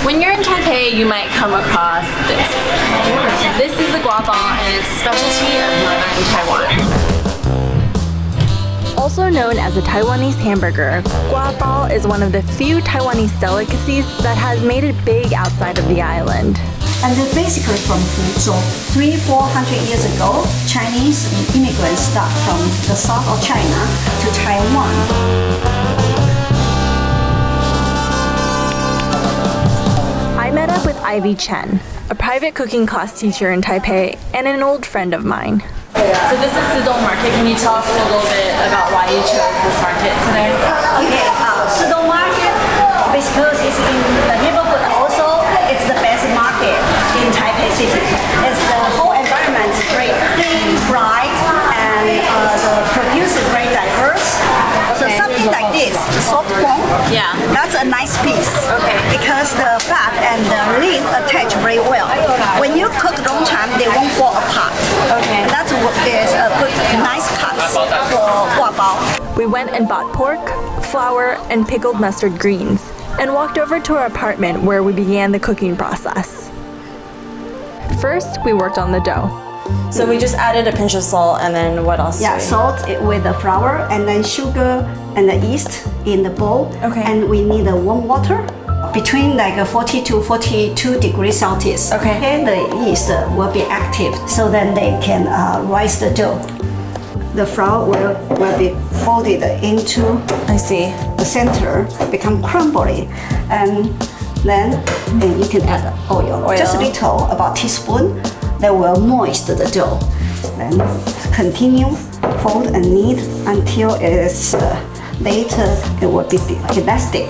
When you're in Taipei, you might come across this. This is the guabao, and it's a specialty of northern Taiwan. Also known as a Taiwanese hamburger, guabao is one of the few Taiwanese delicacies that has made it big outside of the island. And they're basically from Fuzhou. 300-400 years ago, Chinese immigrants start from the south of China to Taiwan. I met up with Ivy Chen, a private cooking class teacher in Taipei and an old friend of mine. So this is Fuzhou Market. Can you tell us a little bit about why you chose this market today? Okay, Fuzhou Market, because it's in the neighborhood also, it's the best market in Taipei City. It's the whole environment is great, clean, bright, and the produce is very diverse. So something like this, soft bone, that's a nice piece. Okay. Because the fat and the lean attach very well. When you cook long time, they won't fall apart. Okay. And that's what is a good, nice cut for guabao. We went and bought pork, flour, and pickled mustard greens, and walked over to our apartment where we began the cooking process. First, we worked on the dough. So we just added a pinch of salt, and then what else? Yeah, salt with the flour, and then sugar and the yeast in the bowl. Okay. And we need a warm water between like 40 to 42 degrees Celsius. Okay. The yeast will be active, so then they can rise the dough. The flour will be folded into the center, become crumbly, and then you can add oil. Just a little, about teaspoon. That will moist the dough. Then continue, fold and knead until it's later it will be elastic.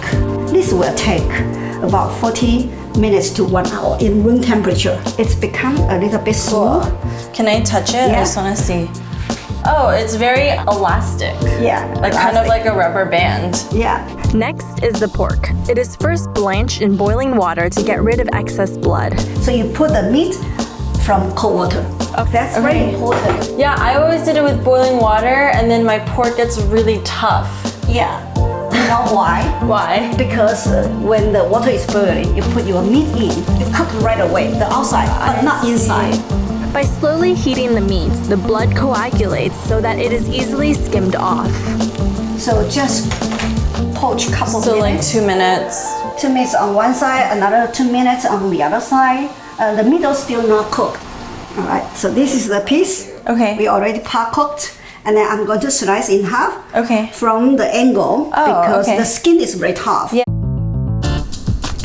This will take about 40 minutes to 1 hour in room temperature. It's become a little bit smooth. Can I touch it? Yeah. I just want to see. Oh, it's very elastic. Yeah. Like elastic. Kind of like a rubber band. Yeah. Next is the pork. It is first blanched in boiling water to get rid of excess blood. So you put the meat from cold water. Okay. That's very important. Yeah, I always did it with boiling water, and then my pork gets really tough. Yeah. You know why? Why? Because when the water is boiling, you put your meat in, you cook right away, the outside, but not inside. By slowly heating the meat, the blood coagulates so that it is easily skimmed off. So just poach a couple minutes. So like 2 minutes? 2 minutes on one side, another 2 minutes on the other side. The middle still not cooked. All right, so this is the piece. Okay. We already part cooked, and then I'm going to slice in half. Okay. From the angle because the skin is very tough. Yeah.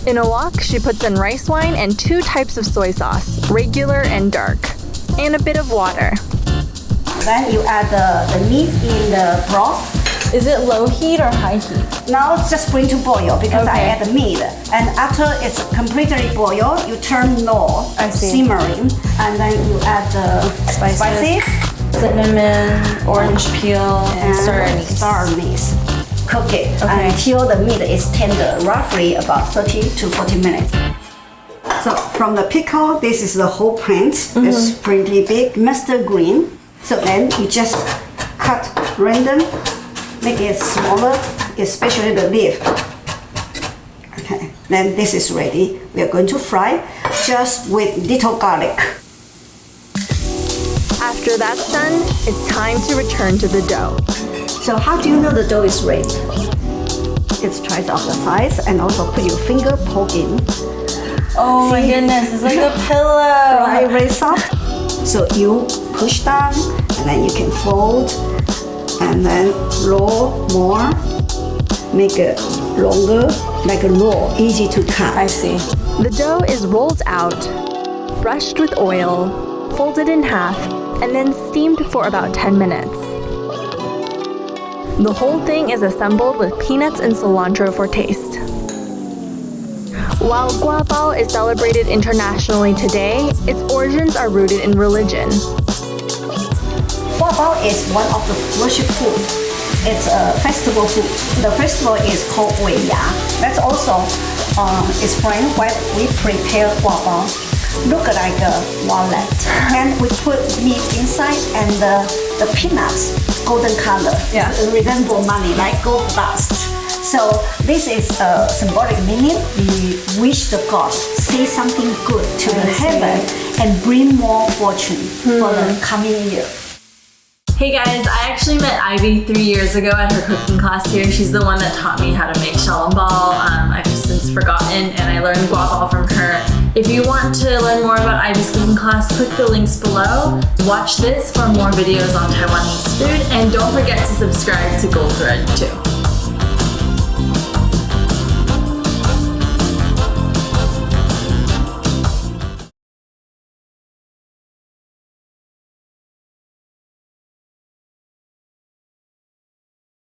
In a wok, she puts in rice wine and 2 types of soy sauce, regular and dark, and a bit of water. Then you add the meat in the broth. Is it low heat or high heat? Now it's just bring to boil because I add the meat. And after it's completely boiled, you turn low, simmering, and then you add the spices. Cinnamon, orange peel, and star anise. Cook it until the meat is tender, roughly about 30 to 40 minutes. So from the pickle, this is the whole plant. It's pretty big, mustard green. So then you just cut random. Make it smaller, especially the leaf. Okay, then this is ready. We are going to fry just with little garlic. After that's done, it's time to return to the dough. So how do you know the dough is ready? It's twice of the size, and also put your finger poke in. Oh my goodness, it's like a pillow. Right, very soft. So you push down, and then you can fold. And then roll more, make it longer, like a roll, easy to cut. I see. The dough is rolled out, brushed with oil, folded in half, and then steamed for about 10 minutes. The whole thing is assembled with peanuts and cilantro for taste. While Guabao is celebrated internationally today, its origins are rooted in religion. Guabao is one of the worship food. It's a festival food. The festival is called Weiya. That's also explain why we prepare guabao. Look like a wallet. And we put meat inside and the peanuts, golden color. Yeah. Resemble money, like gold dust. So this is a symbolic meaning. We wish the gods say something good to the heaven and bring more fortune for the coming year. Hey guys, I actually met Ivy 3 years ago at her cooking class here. She's the one that taught me how to make xiaolongbao. I've since forgotten, and I learned guabao from her. If you want to learn more about Ivy's cooking class, click the links below. Watch this for more videos on Taiwanese food, and don't forget to subscribe to Goldthread too.